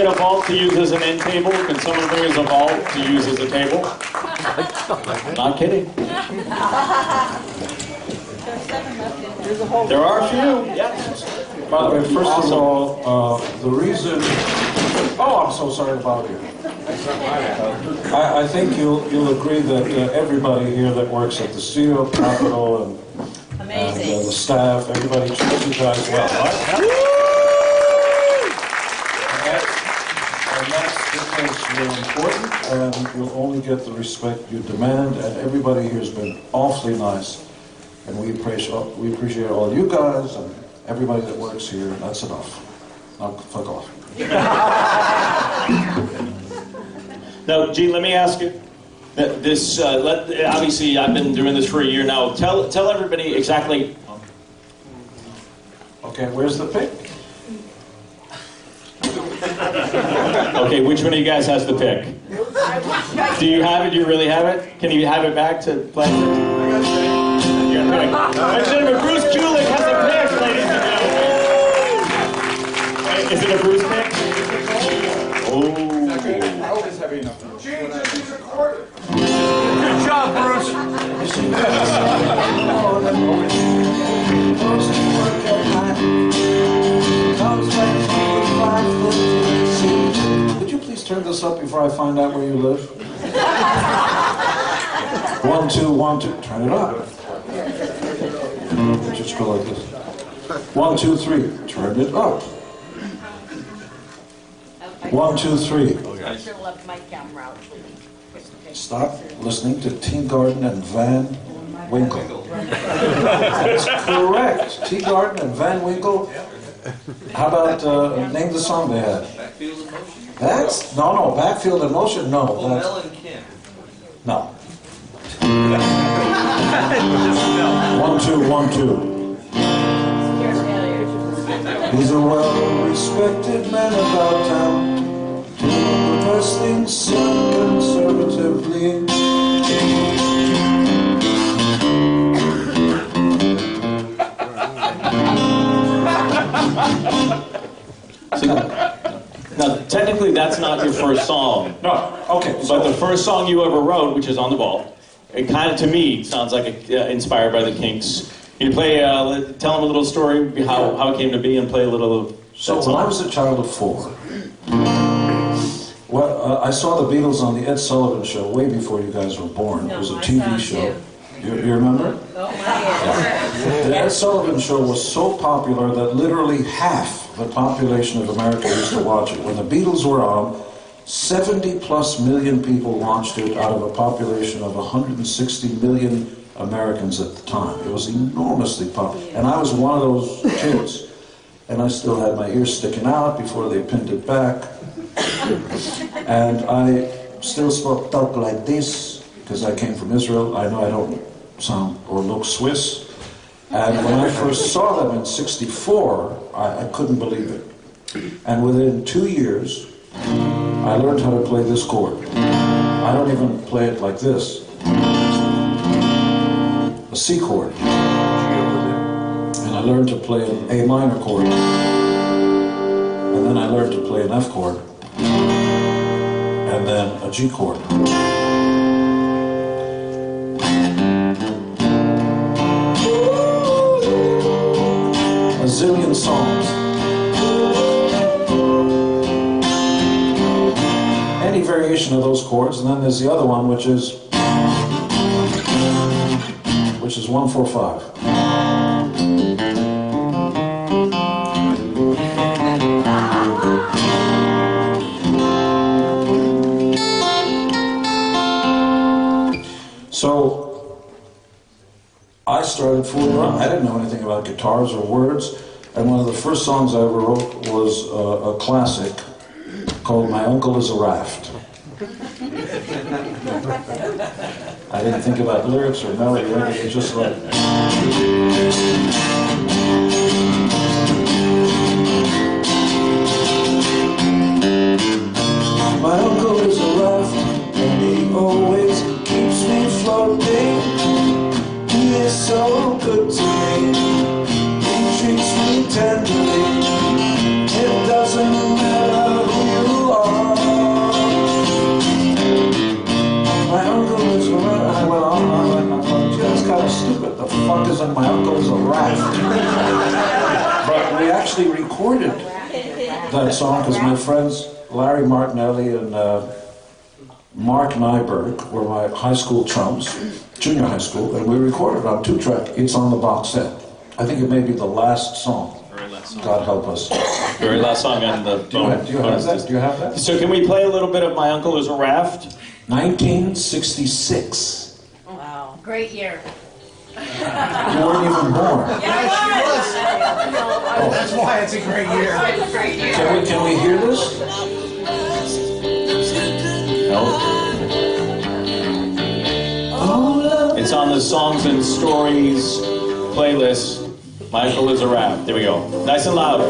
get a vault to use as an end table? Can someone bring us a vault to use as a table? Not kidding. There are a few. Yes. By the way, first of all, the reason... Oh, I'm so sorry about you. I think you'll agree that everybody here that works at the studio, Capitol, and the staff, everybody treats you guys well, right? And that's because you're important, and you'll only get the respect you demand, and everybody here has been awfully nice, and we appreciate all you guys and everybody that works here. That's enough. Now, fuck off. Now, Gene, let me ask you. This obviously, I've been doing this for a year now. Tell everybody exactly. Okay, where's the pick? Okay, which one of you guys has the pick? Do you have it? Do you really have it? Can you have it back to play? Gentlemen, Bruce Kulick has a pick, ladies and gentlemen. Is it a Bruce pick? Oh. I hope it's heavy enough. Gene, just use a quarter. Good job, Bruce. Could you please turn this up before I find out where you live? 1, 2, 1, 2. Turn it up. Just go like this. 1, 2, 3. Turn it up. 1, 2, 3. Stop listening to Tea Garden and Van Winkle. That's correct. Tea Garden and Van Winkle. How about name the song they had? Backfield in Motion. That's no. Backfield in Motion. No. Oh, Mel and Kim. No. 1, 2, 1, 2. He's a well-respected man about town, doing the best things so conservatively. See, now, technically, that's not your first song. No. Okay. But the first song you ever wrote, which is on the vault, it kind of, to me, sounds like inspired by the Kinks. Can you play, tell them a little story, how it came to be, and play a little of that So song? when I was a child of 4, well, I saw the Beatles on the Ed Sullivan Show way before you guys were born. It was a TV show. You remember? Oh, my The Ed Sullivan Show was so popular that literally half the population of America used to watch it. When the Beatles were on, 70+ million people watched it out of a population of 160 million Americans at the time. It was enormously popular. And I was one of those kids. And I still had my ears sticking out before they pinned it back. And I still talk like this, because I came from Israel. I know I don't sound or look Swiss. And when I first saw them in '64, I couldn't believe it. And within 2 years, I learned how to play this chord. I don't even play it like this. A C chord. And I learned to play an A minor chord. And then I learned to play an F chord. And then a G chord. A zillion songs. Any variation of those chords, and then there's the other one, which is 1, 4, 5. So I started fooling around. I didn't know anything about guitars or words, and one of the first songs I ever wrote was a classic called My Uncle is a Raft. I didn't think about lyrics or melody or anything, just like... My uncle is a raft, and he always keeps me floating. He is so good to me, he treats me tenderly. It doesn't matter who you actually recorded that song because my friends Larry Martinelli and Mark Nyberg were my high school chums, junior high school, and we recorded it on 2-track. It's on the box set. I think it may be the last song. Very last song. God help us. Very last song on the Do you have that? Do you have that? So can we play a little bit of My Uncle Is a Raft? 1966. Wow. Great year. You weren't even born. Oh, that's why it's a great year. Can we hear this? No. It's on the Songs and Stories playlist. My Uncle Is a Raft. There we go. Nice and loud.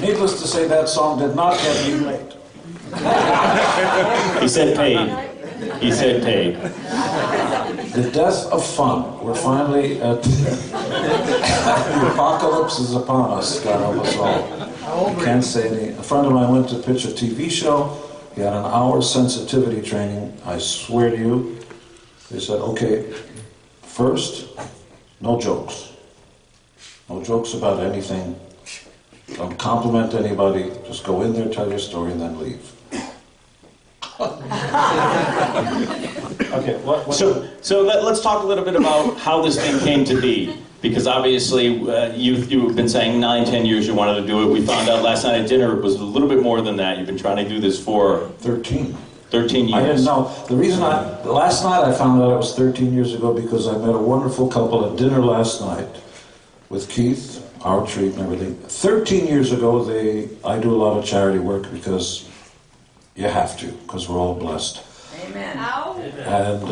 Needless to say, that song did not get me late. He said paid. He said paid. The death of fun. We're finally at the apocalypse is upon us, God help us all. Can't say any. A friend of mine went to pitch a TV show. He had an hour sensitivity training. I swear to you, they said, okay, first, no jokes. No jokes about anything. Don't compliment anybody. Just go in there, tell your story, and then leave. Okay. So let's talk a little bit about how this thing came to be. Because obviously, you've been saying 9-10 years you wanted to do it. We found out last night at dinner it was a little bit more than that. You've been trying to do this for 13 years. I didn't know. The reason last night I found out it was 13 years ago because I met a wonderful couple at dinner last night with Keith, our treat and everything. 13 years ago, I do a lot of charity work because you have to, because we're all blessed. Amen. And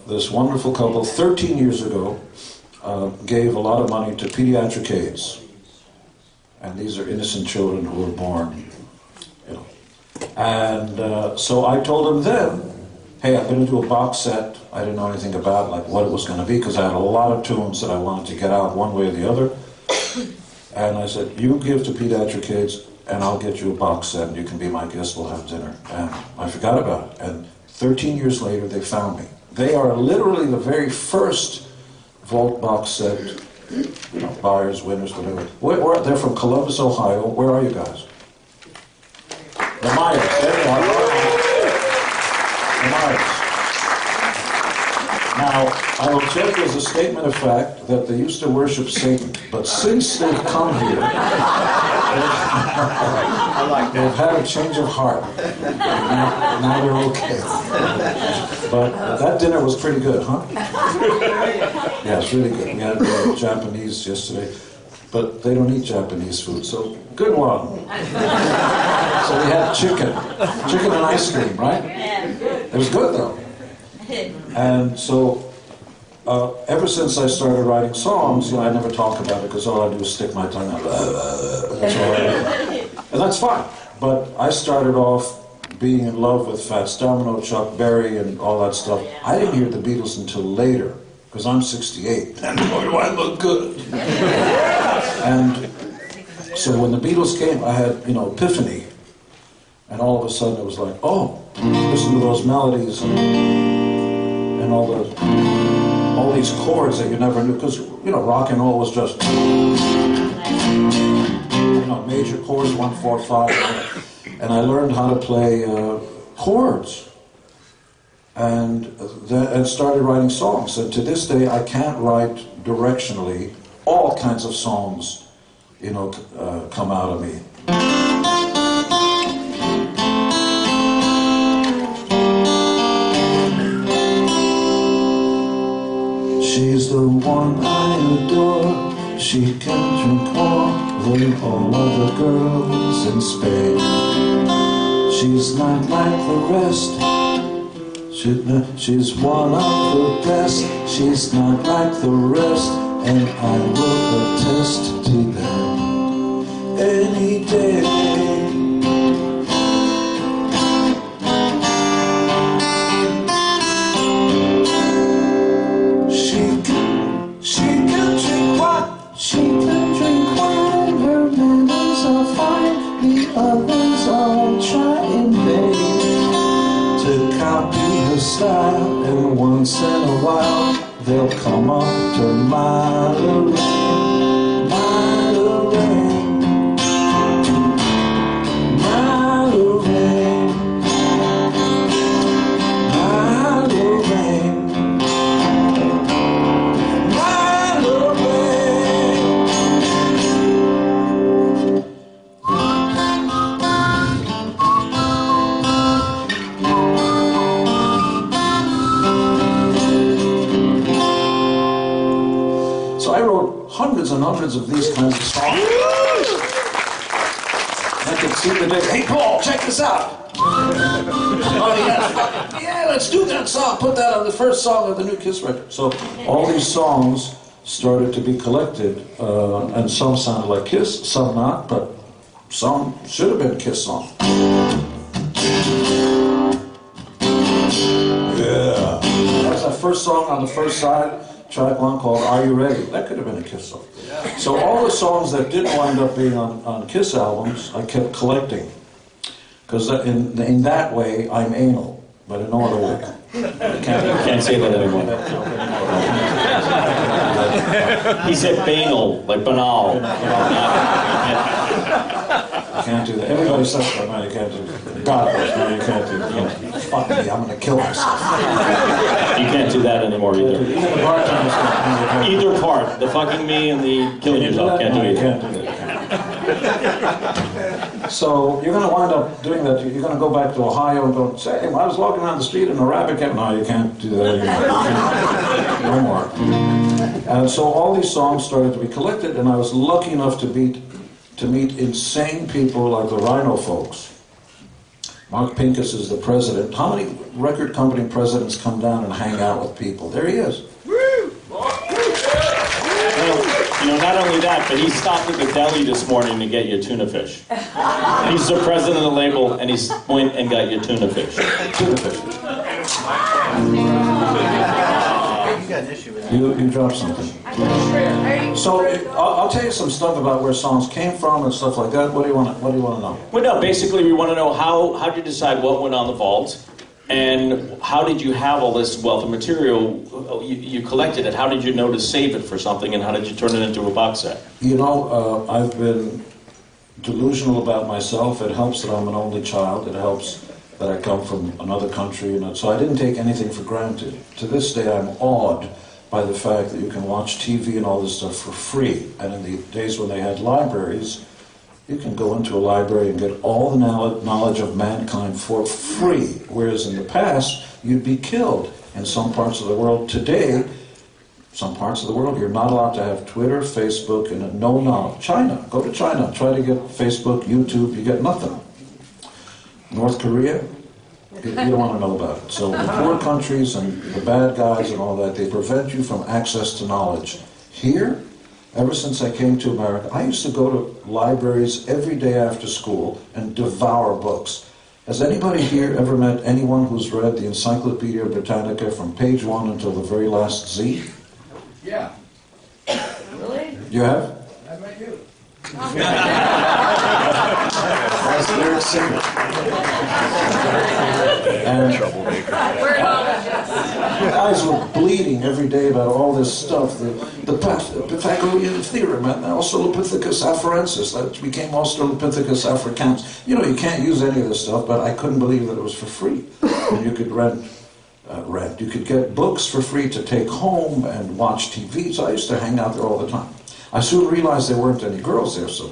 this wonderful couple, 13 years ago, gave a lot of money to pediatric AIDS. And these are innocent children who were born, you know. And so I told them then, hey, I'm going to do a box set. I didn't know anything about like what it was going to be because I had a lot of tunes that I wanted to get out one way or the other. And I said, you give to pediatric AIDS and I'll get you a box set and you can be my guest, we'll have dinner. And I forgot about it. And 13 years later, they found me. They are literally the very first Vault box set, you know, buyers, winners, whatever. They're from Columbus, Ohio. Where are you guys? The Myers. There they are. The Myers. Now, I will tell you as a statement of fact that they used to worship Satan, but since they've come here, they've had a change of heart. Now they're okay. But that dinner was pretty good, huh? Yeah, it's really good. We had Japanese yesterday, but they don't eat Japanese food, so good one. So we had chicken and ice cream, right? It was good though. And so, ever since I started writing songs, you know, I never talk about it because all I do is stick my tongue out. That's all I do. And that's fine. But I started off being in love with Fats Domino, Chuck Berry, and all that stuff. I didn't hear the Beatles until later because I'm 68. And boy, do I look good. And so when the Beatles came, I had, you know, epiphany. And all of a sudden it was like, oh, listen to those melodies and all these chords that you never knew, because, you know, rock and roll was just... chords, 1, 4, 5, and I learned how to play chords, and started writing songs. And to this day, I can't write directionally. All kinds of songs, you know, come out of me. She's the one I adore. She can drink more than all other girls in Spain. She's not like the rest. She's one of the best. She's not like the rest, and I will attest to that any day. She can drink wine, her manners are fine, the others all try in vain to copy her style, and once in a while they'll come up to my Lorraine, my Lorraine, my Lorraine, my Lorraine. So I wrote hundreds and hundreds of these kinds of songs. I could see the day, hey Paul, check this out. Oh yeah, let's do that song. Put that on the first song of the new Kiss record. So all these songs started to be collected, and some sounded like Kiss, some not, but some should have been Kiss songs. Yeah. That was that first song on the first side. Track one called Are You Ready? That could have been a Kiss song. So all the songs that didn't wind up being on Kiss albums, I kept collecting. Because in that way, I'm anal, but in no other way. Can't say that anymore. He said banal, like banal. You can't do that. Everybody says that, man, you can't do that. God knows, man, you can't do that. Fuck me, I'm going to kill myself. You can't do that anymore either. Even the bartenders can't. Either part, the fucking me and the killing yourself, can't do You either. can't do that. So you're going to wind up doing that. You're going to go back to Ohio and go, say, hey, I was walking down the street in a rabbit camp. No, you can't do that anymore. No more. And so all these songs started to be collected, and I was lucky enough to meet insane people like the Rhino folks. Mark Pincus is the president. How many record company presidents come down and hang out with people? There he is. You know, not only that, but he stopped at the deli this morning to get you tuna fish. He's the president of the label, and he went and got you tuna fish. Tuna fish. You dropped something. So I'll tell you some stuff about where songs came from and stuff like that. What do you want to know? Well, no, basically we want to know how did you decide what went on the vault, and how did you have all this wealth of material? You collected it. How did you know to save it for something, and how did you turn it into a box set? You know, I've been delusional about myself. It helps that I'm an only child. It helps that I come from another country, and so I didn't take anything for granted. To this day, I'm awed by the fact that you can watch TV and all this stuff for free. And in the days when they had libraries, you can go into a library and get all the knowledge of mankind for free. Whereas in the past, you'd be killed in some parts of the world. Today, some parts of the world, you're not allowed to have Twitter, Facebook, and no knowledge. China, go to China, try to get Facebook, YouTube, you get nothing. North Korea, you don't want to know about it. So the poor countries and the bad guys and all that, they prevent you from access to knowledge. Here, ever since I came to America, I used to go to libraries every day after school and devour books. Has anybody here ever met anyone who's read the Encyclopedia Britannica from page 1 until the very last Z? Yeah. Really? You have? I met you. That's lyric singer. And We're all just. Guys were bleeding every day about all this stuff, the Pythagorean theorem, and Australopithecus afarensis, that became Australopithecus africanus. You know, you can't use any of this stuff, but I couldn't believe that it was for free. And you could you could get books for free to take home and watch TV, so I used to hang out there all the time. I soon realized there weren't any girls there, so...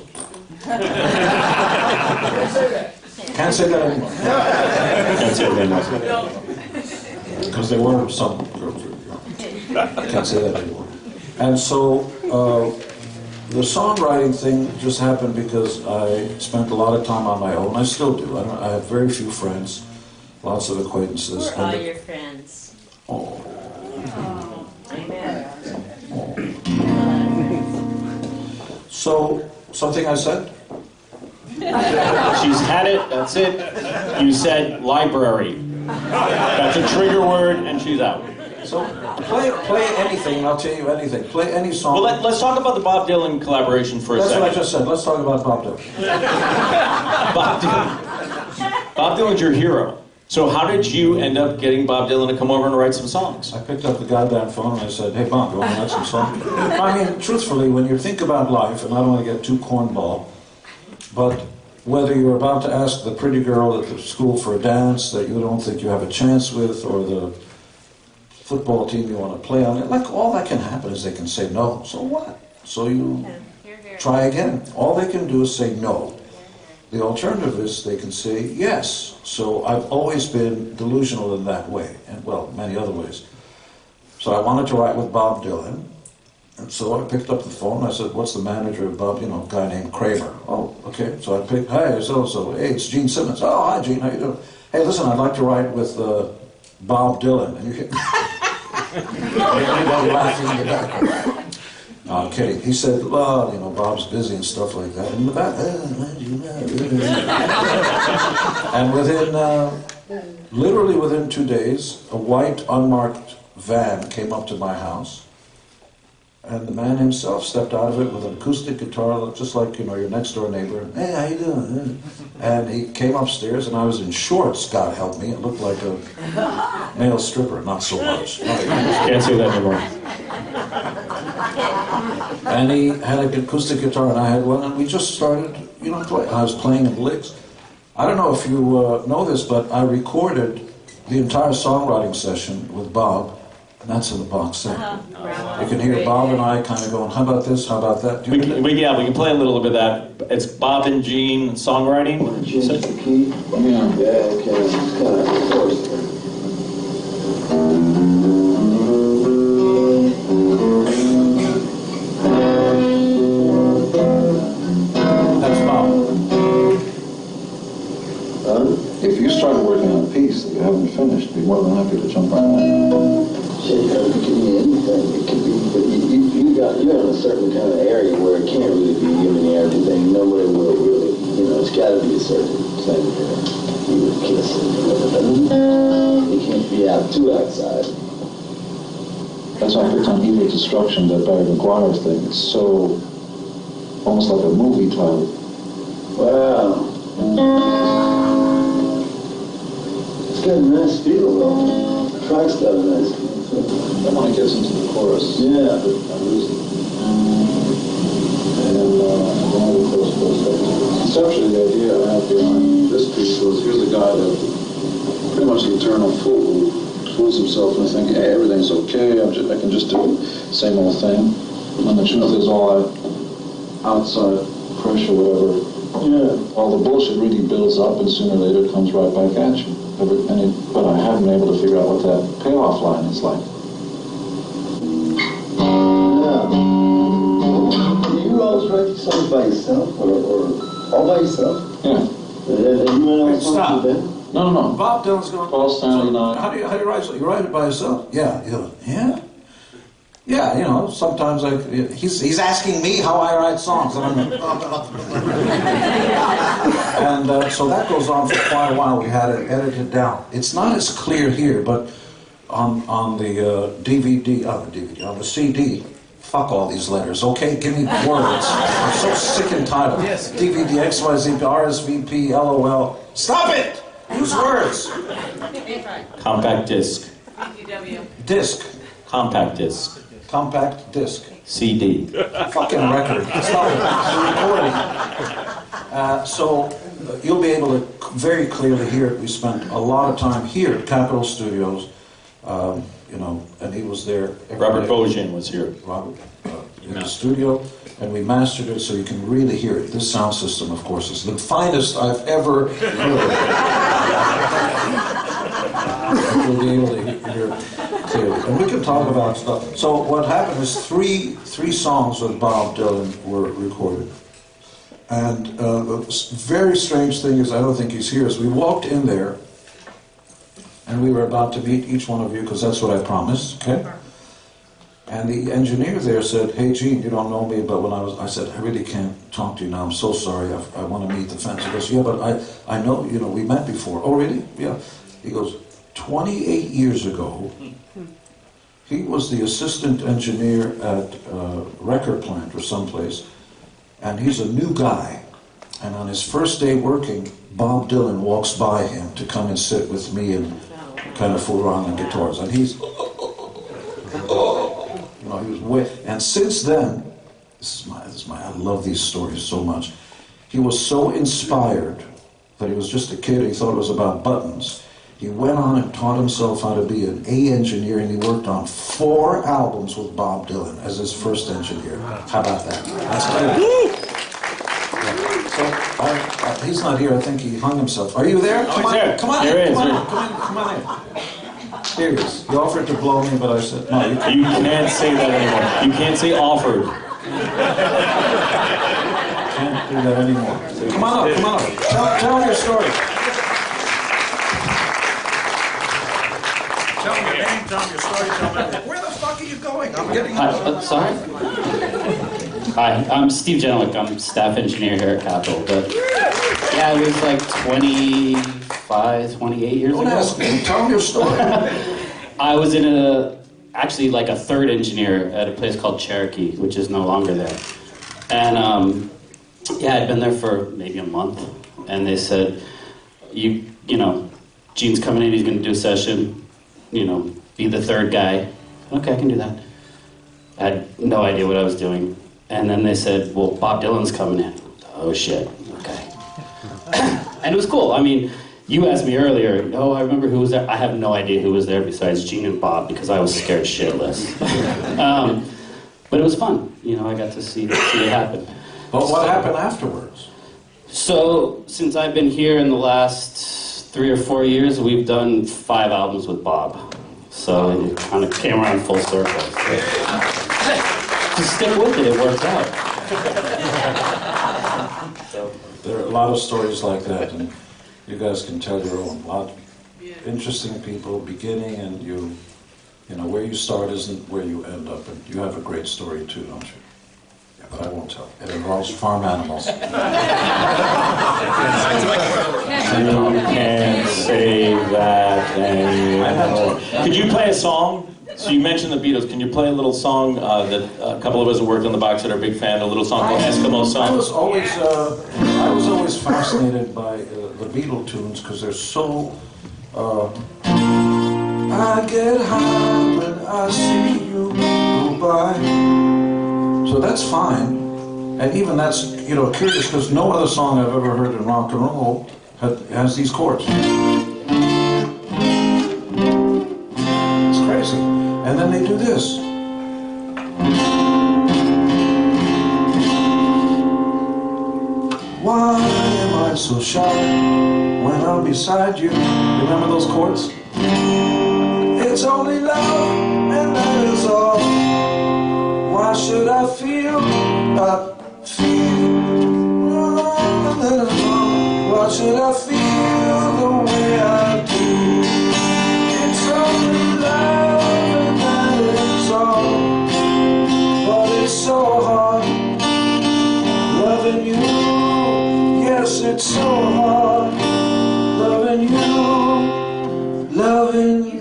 Can't say that anymore. Can't say that anymore. Because there were some girls. I can't say that anymore. And so the songwriting thing just happened because I spent a lot of time on my own. I still do. I have very few friends, lots of acquaintances. Who are all your friends? Oh. Amen. So, something I said? She's had it, that's it. You said library. That's a trigger word, and she's out. So, play anything, and I'll tell you anything. Play any song. Well, let's talk about the Bob Dylan collaboration for a second. That's what I just said. Let's talk about Bob Dylan. Bob Dylan. Bob Dylan's your hero. So how did you end up getting Bob Dylan to come over and write some songs? I picked up the goddamn phone and I said, hey, Bob, you want to write some songs? I mean, truthfully, when you think about life, and I don't want to get too cornball, but whether you're about to ask the pretty girl at the school for a dance that you don't think you have a chance with, or the football team you want to play on, like, all that can happen is they can say no. So what? So you try again. All they can do is say no. The alternative is they can say yes. So I've always been delusional in that way, and well, many other ways. So I wanted to write with Bob Dylan, and so I picked up the phone. I said, what's the manager of Bob? You know, a guy named Kramer. Oh, okay. So I picked, hey, hey, it's Gene Simmons. Oh, hi, Gene, how you doing? Hey, listen, I'd like to write with Bob Dylan. And you can... Everybody laughing in the background. No, I'm kidding. He said, well, you know, Bob's busy and stuff like that. And within, literally within 2 days, a white, unmarked van came up to my house. And the man himself stepped out of it with an acoustic guitar, just like, you know, your next door neighbor. Hey, how you doing? And he came upstairs, and I was in shorts, God help me. It looked like a male stripper, not so much. Can't say that anymore. And he had an acoustic guitar, and I had one, and we just started, you know, playing. I was playing in licks. I don't know if you know this, but I recorded the entire songwriting session with Bob, and that's in the box set. You can hear Bob and I kind of going, how about this, how about that? We can play a little bit of that. It's Bob and Gene songwriting. Gene's the key? Yeah, okay. It's kind of forced. That's Bob. If you start working on a piece that you haven't finished, be more than happy to jump on that. It could be anything. It could be, but you're in a certain kind of area where it can't really be you and everything. Nobody will really, you know, it's got to be a certain thing there. You would kiss it. You can't be out too outside. That's why I picked on Evil Destruction, that Barry McGuire thing. It's so almost like a movie title. Wow. It's got a nice feel though. The track's got a nice feel. And when it gets into the chorus, Yeah. I lose it. And then the chorus goes back. Conceptually, the idea I have behind this piece was, here's a guy that pretty much the eternal fool who fools himself and thinks, hey, everything's okay, I can just do the same old thing. When the truth is all that outside pressure, whatever, all the bullshit really builds up and sooner or later it comes right back at you. But I haven't been able to figure out what that payoff line is like. Yeah. Do you always write your songs by yourself or all by yourself? Yeah. And you write all the songs Stop. with them? No. Bob Dylan's going, Paul Stanley and I. how do you write it? You write it by yourself? Yeah. Yeah? Yeah, you know, sometimes he's asking me how I write songs. And so that goes on for quite a while. We had it edited down. It's not as clear here, but on the DVD, on the CD, fuck all these letters, okay? Give me words. I'm so sick and tired of it. DVD, XYZ, RSVP, LOL. Stop it! Use words. Compact disc. DW. Disc. Compact disc. Compact disc. CD. Fucking record. Stop it. Recording. So you'll be able to very clearly hear it. We spent a lot of time here at Capitol Studios, you know, and he was there. Robert Bojan was here. Robert, in the studio, and we mastered it so you can really hear it. This sound system, of course, is the finest I've ever heard. You'll be able to hear it clearly. And we can talk about stuff. So what happened is three songs with Bob Dylan were recorded. And the very strange thing is, I don't think he's here, is we walked in there, and we were about to meet each one of you, because that's what I promised, okay? And the engineer there said, "Hey, Gene, you don't know me, but I said, I really can't talk to you now, I'm so sorry, I want to meet the fans." He goes, "Yeah, but I know, you know, we met before." "Oh, really?" "Yeah." He goes, 28 years ago, he was the assistant engineer at a record plant or someplace, and he's a new guy. And on his first day working, Bob Dylan walks by him to come and sit with me and kind of fool around on guitars. And he's, you know, he was way. And since then, I love these stories so much. He was so inspired that he was just a kid. He thought it was about buttons. He went on and taught himself how to be an A engineer, and he worked on 4 albums with Bob Dylan as his first engineer. How about that? That's good. So, he's not here. I think he hung himself. Are you there? Come on, there. Come on, There in, is. come on in. Here he is. He offered to blow me, but I said, no, you You can't say that anymore. You can't say offered. can't do that anymore. Come on up. Tell your story. Tell me your name, tell me your story, tell me. Where the fuck are you going? I'm getting Sorry? Hi, I'm Steve Jenelick. I'm staff engineer here at Capitol. But yeah, it was like 28 years Don't ago. ask me. Tell me your story. I was actually like a third engineer at a place called Cherokee, which is no longer there. And yeah, I'd been there for maybe a month. And they said, you know, Gene's coming in, he's going to do a session. You know, be the third guy. Okay, I can do that. I had no idea what I was doing. And then they said, well, Bob Dylan's coming in. Oh, shit. Okay. And it was cool. I mean, you asked me earlier, oh, I remember who was there. I have no idea who was there besides Gene and Bob because I was scared shitless. But it was fun. You know, I got to see it happen. But what happened afterwards? So, since I've been here in the last 3 or 4 years, we've done 5 albums with Bob. So it kind of came around full circle. Just stick with it, it worked out. There are a lot of stories like that, and you guys can tell your own. A lot of interesting people beginning, and you know, where you start isn't where you end up, and you have a great story too, don't you? Yeah, but I won't tell. It involves farm animals. You can't say that anymore. Could you play a song? So you mentioned the Beatles. Can you play a little song that a couple of us who worked on the box that are big fan, a little song called Eskimo Song? I was always fascinated by the Beatle tunes because they're so. I get high when I see you go by. So that's fine, and even that's, you know, curious because no other song I've ever heard in rock and roll has these chords. It's crazy. And then they do this. Why am I so shy when I'm beside you? Remember those chords? It's only love, and that is all. Why should I feel? Why should I feel the way I do? It's only love, and that is all. But it's so hard loving you. Yes, it's so hard loving you, loving you.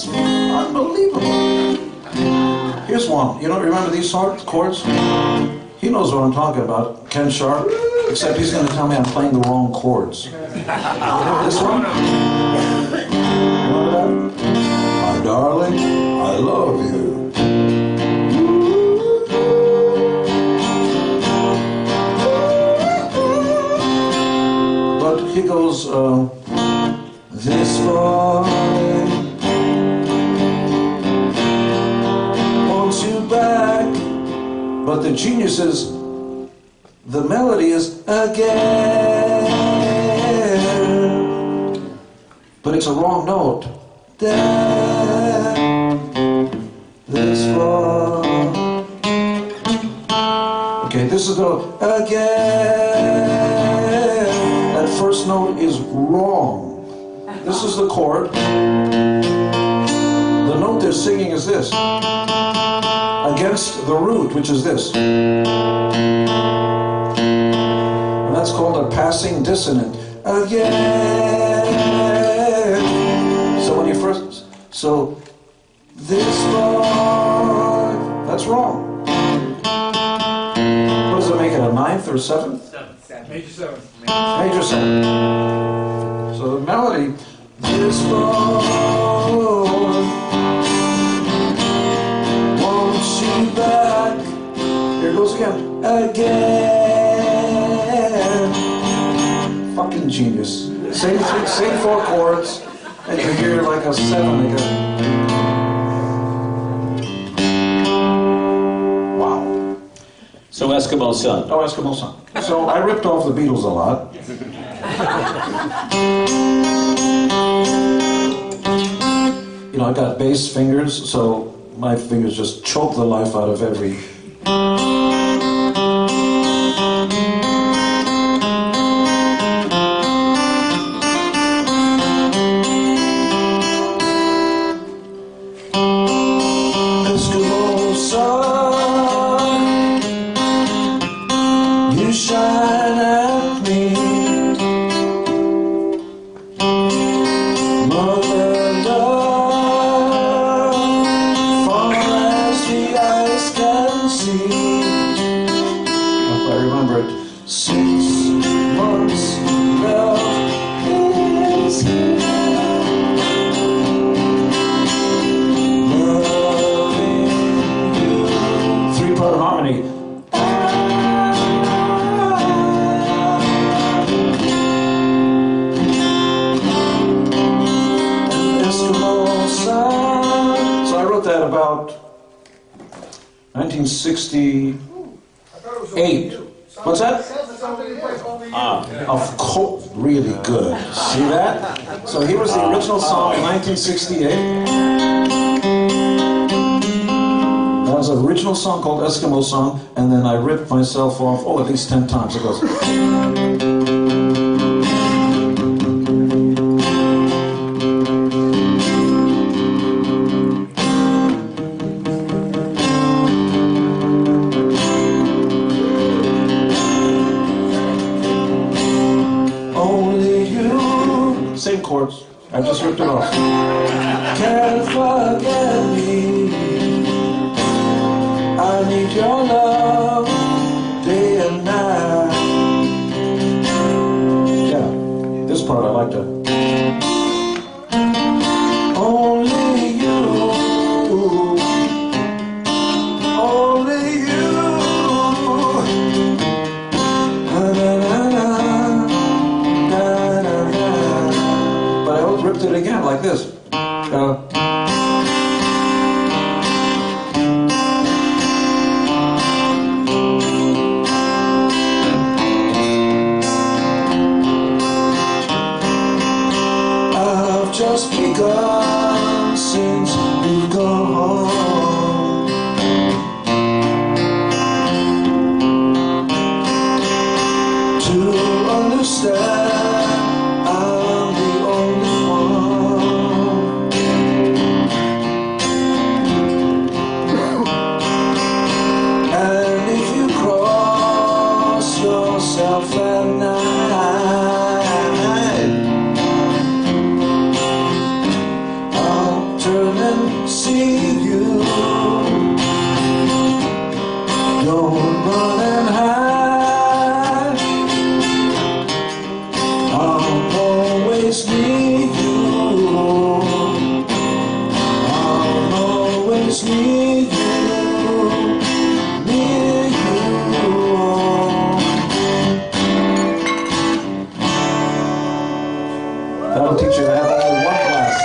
That's unbelievable. Here's one. You don't remember these chords? He knows what I'm talking about, Ken Sharp, except he's going to tell me I'm playing the wrong chords. This one? Remember that? My darling, I love you. But he goes, this boy wants you back. But the genius is, the melody is again. But it's a wrong note. This boy. Okay, this is the again. That first note is wrong. This is the chord. The note they're singing is this. Against the root, which is this. And that's called a passing dissonant. Again. So when you first, so this boy, that's wrong. What does it make it, a ninth or seventh? Seventh. Major seventh. Major seventh. So the melody, this boy wants you back. Here it goes again. Again. Fucking genius. Same four chords, and you hear like a seven again. Wow. So Eskimo Son. Oh, Eskimo Son. So I ripped off the Beatles a lot. You know, I got bass fingers, so my fingers just choke the life out of every... Eskimo sun, you shine at me. Mother love, far as the eyes can see. If I remember it, 6 months love is here. Loving you. 3-part harmony. So I wrote that about 1968. What's that? Of course, really good. See that? So here was the original song in 1968. That was an original song called Eskimo Song, and then I ripped myself off, at least 10 times. It goes... Same chords. I just ripped it off. Can't forget me. I need your love day and night. Yeah, this part I like to. Only you. Only you. Ripped it again like this. always need you, near you. That'll teach you to have only one glass.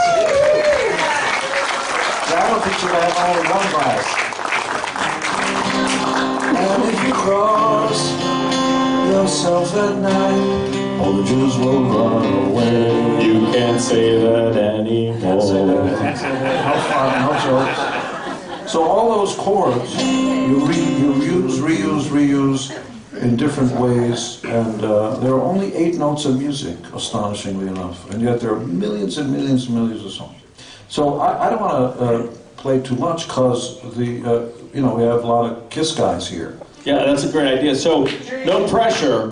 That'll teach you to have only one glass. And if you cross yourself at night, all the Jews will run away. You can't say that anymore. Can't say that. No fun, no jokes. So all those chords, you reuse in different ways, and there are only 8 notes of music, astonishingly enough, and yet there are millions and millions and millions of songs. So I don't want to play too much because we have a lot of Kiss guys here. Yeah, that's a great idea. So, no pressure.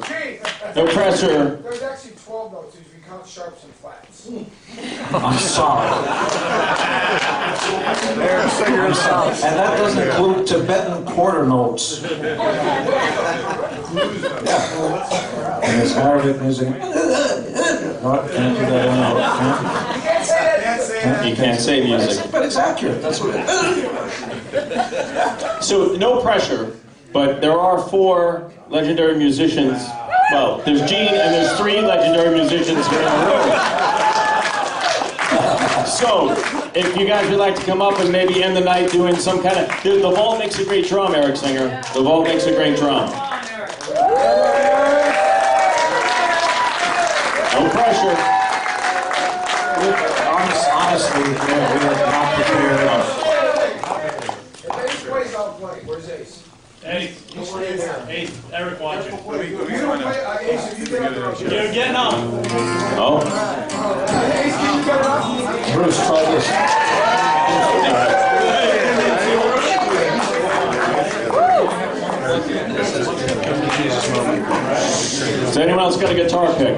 No pressure. There's actually 12 notes if you count sharps and flats. I'm sorry. I'm sorry. And that doesn't include Tibetan quarter notes. Yeah. And there's Arabic music. No, can't do that anymore. You can't say music. But it's accurate. That's what it is. So, no pressure, but there are 4 legendary musicians. Well, there's Gene and there's 3 legendary musicians here in the room. So, if you guys would like to come up and maybe end the night doing some kind of... The vault makes a great drum, Eric Singer. The vault makes a great drum. No pressure. Honestly, we're not prepared. If Ace plays, I'll play. Where's Ace? Ace, Eric watching. You don't play, Ace, if you get up there. You're getting up. Oh. Ace, can you get up? Bruce, try this. Does anyone else got a guitar pick?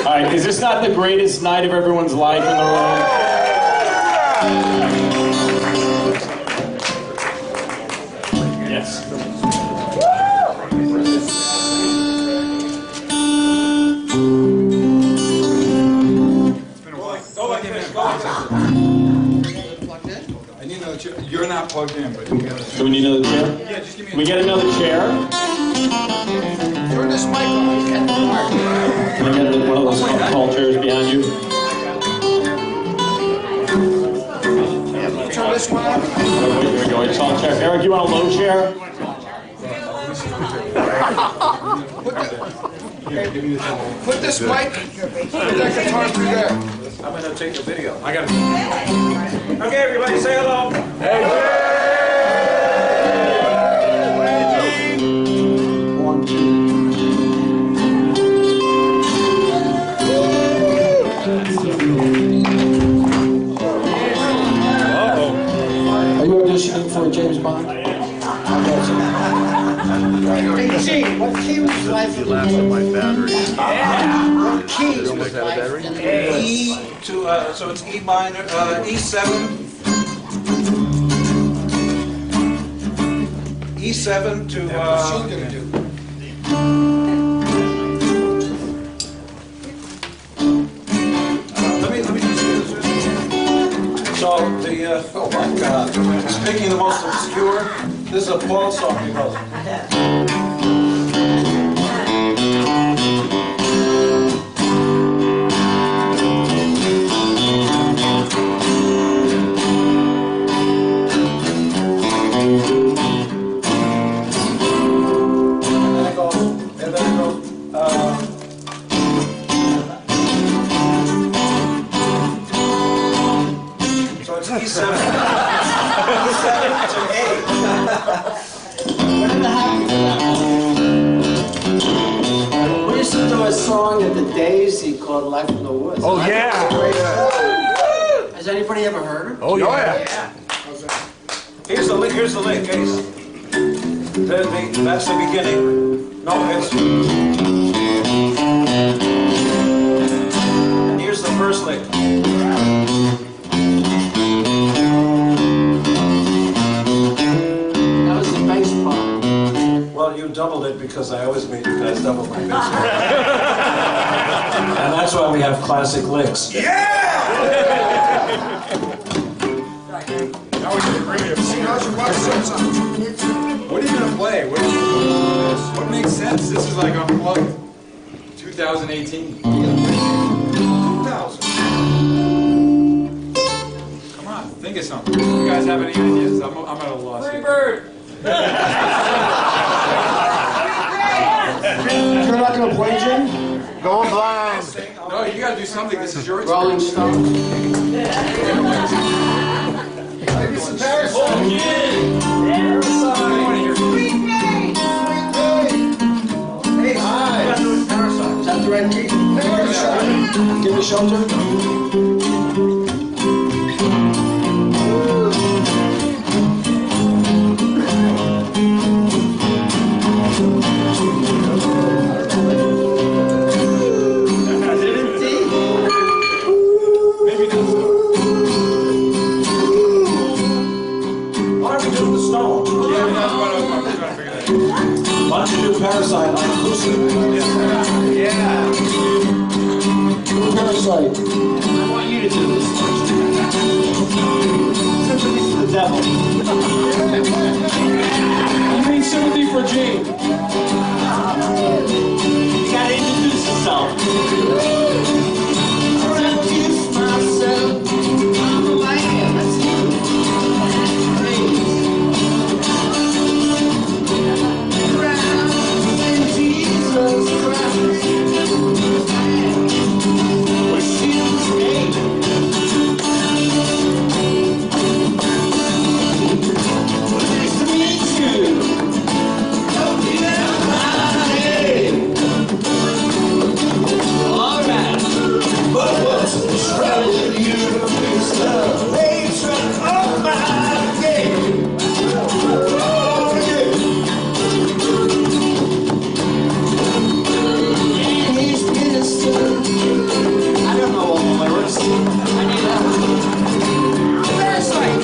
All right, is this not the greatest night of everyone's life in the room? Yes. I need another chair. You're not plugged in, but you got Do we need another chair? Yeah, just give me Can we get another chair? Turn this mic on. It's getting dark. Can I get one of those tall chairs behind you? Turn this one on. Here we go, a tall chair. Eric, you want a low chair? Put this mic, put that guitar through there. I'm going to take a video. I got it. Okay, everybody, say hello. One, two. Are you auditioning for James Bond? Hey, Gene, what key was life in the game? What key was life in the game? E to, so it's E minor, E7. E7 to, What's she gonna do? let me just do this. So the, oh my God, speaking the most obscure, this is a Paul song he wrote. So it's E7. E7 to A. Whatever happened to that? We used to do a song at the Daisy called Life in the Woods. Oh, yeah. Has anybody ever heard it? Oh, yeah. Here's the link, Ace. That's the beginning. No, it's... And here's the first lick. That was the bass part. Well, you doubled it because I always make you guys double my bass. And that's why we have classic licks. Yeah! Now we can bring it. See, how's your wife saying something? What are you gonna play? What makes sense? This is like unplugged. 2018. 2000. Come on, think of something. You guys have any ideas? I'm at a loss. Free bird. You're not going to play, Jim? Going blind. No, you gotta do something. This is your Rolling experience. Stones. Maybe some Parasite. Hey, hi. Parasite. Is that the right key? Parasite. Give me shelter. Why don't you do Parasite on acoustic? Yeah. Parasite. I want you to do this first. Sympathy for the devil. You mean sympathy for Gene? You gotta introduce yourself. Introduce myself. I'm a man. That's you. Jesus Christ. What's his name? Nice to meet you. Don't be that name. All right. But what's the trouble with you? It's the nature of my game. I don't know all the lyrics. I need that. Parasite!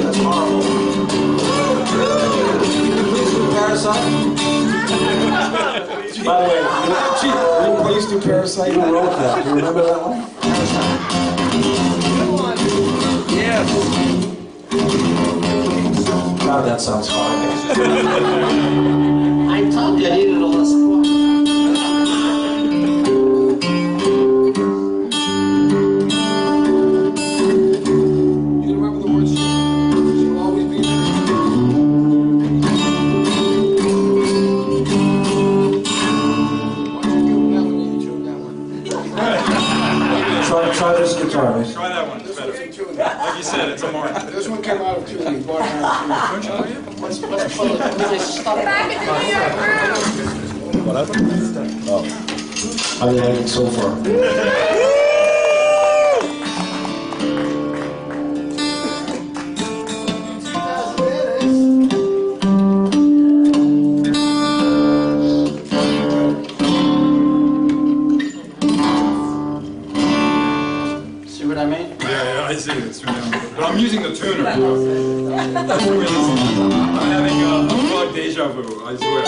That's horrible. Parasite? By the way, will you please do Parasite? Who wrote that? Do you remember that one? Yes. God, that sounds horrible. I told you I needed a little support. You remember the words? She'll always be there. Try this guitar, mate. Try that one. It's better. Like you said, it's a mark. This one came out of two. We bought it out of two. Let's pull it. Nice stuff. How do you like it so far? See what I mean? Yeah, I see it. But I'm using the tuner. That's the way this is. I'm having a unplugged deja vu, I swear.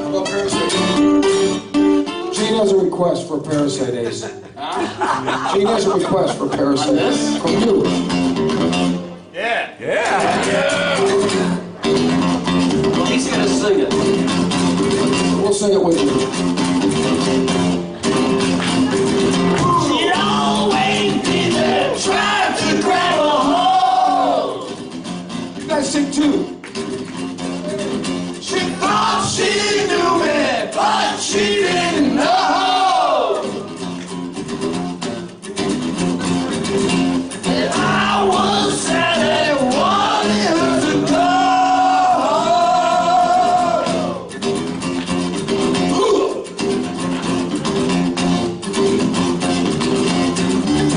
How about Parasite? Gene has a request for Parasite Ace. Gene has a request for Parasite this? from you. Yeah. Well, he's gonna sing it. We'll sing it with you. She'd always be there, trying to grab a hold. You guys sing too. She thought she knew me, but she didn't know. And I was sad and wanted her to go.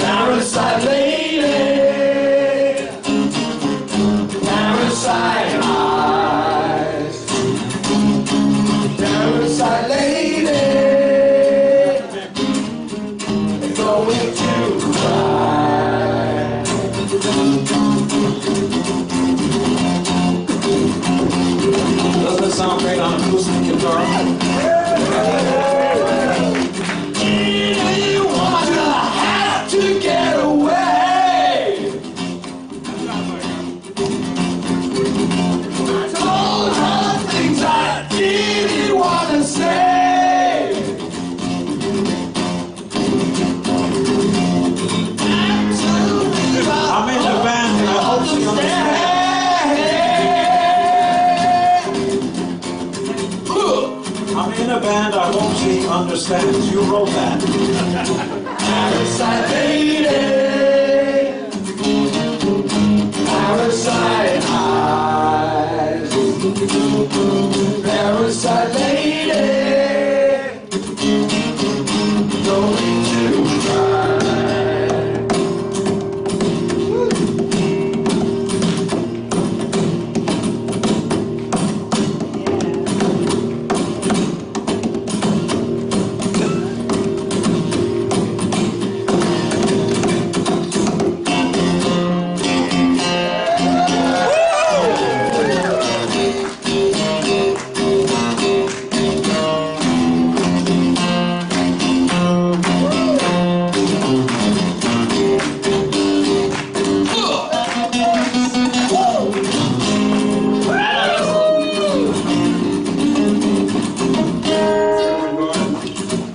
Parasite lady, parasite high. guitar. To get away. I told her things I didn't want to say. I'm in the band and I hope she understands. I'm in a band, I hope she understands. You wrote that. Parasite lady, parasite eyes, parasite lady, no need to cry.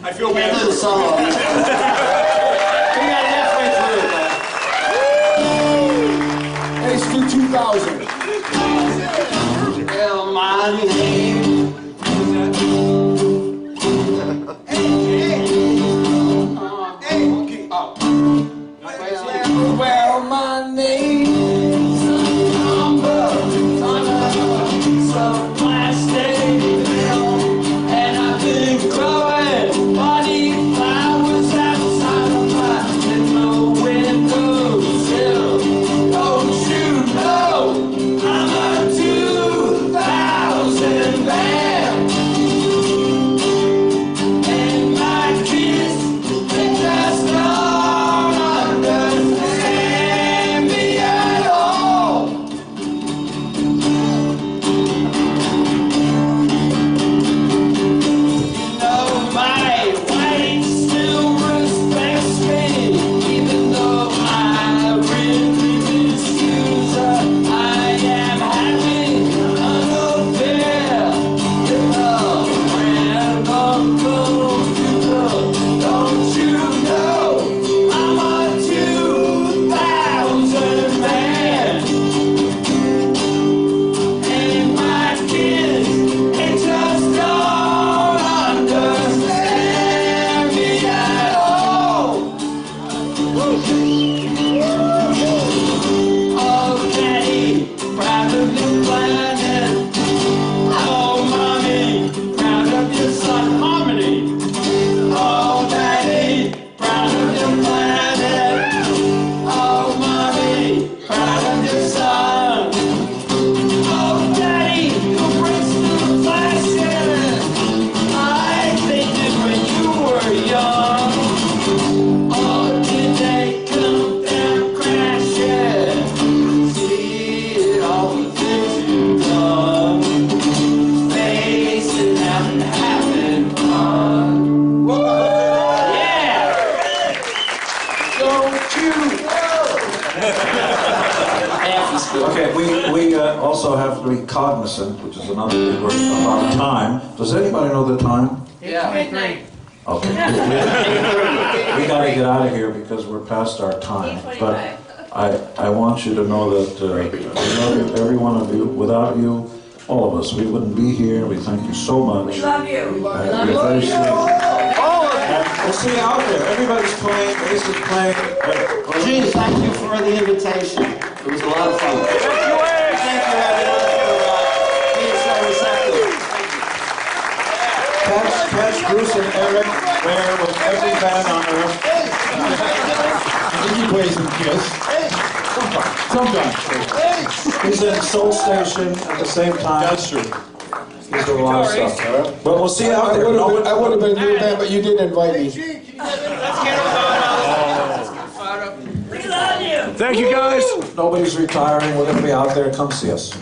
I feel bad for song. We got halfway through it. Ace for 2000. Well, my name. Well, my name's some plastic, and I've been growing body flowers outside of my in the windowsill. Don't you know I'm a 2000 man? And my kids, they just don't understand me at all. No, my wife still respects me, even though I really misuse her. I am having an affair with a random computer. Don't you know I'm a 2000 man? And my kids, they just don't understand me at all. Oh, Daddy, proud of your planet. Oh, Mommy, proud of your son, Harmony. Oh, Daddy, proud of your planet. Oh, Mommy, proud of your son. Oh, Daddy, who brings new fashion? I painted when you were young. Oh, did they come down crashing? See all the things you've done. Face it and having fun. Yeah! Don't you know? Okay, we also have to be cognizant, which is another big word, of our time. Does anybody know the time? Yeah. Okay. We got to get out of here because we're past our time. But I want you to know that I love every one of you. Without you, all of us, we wouldn't be here. We thank you so much. We love you. You're very sweet. And we'll see you out there. Everybody's playing. Ace is playing. Gene, thank you for the invitation. It was a lot of fun. Thank you, everyone, for being so receptive. Catch Bruce and Eric there with every band on earth. He plays in Kiss. Sometimes. He's in Soul Station at the same time. That's true. He's doing a lot of stuff. But we'll see you out I there. would have been in your band, but you did invite me. We love you. Thank you, guys. Nobody's retiring. We're going to be out there. Come see us.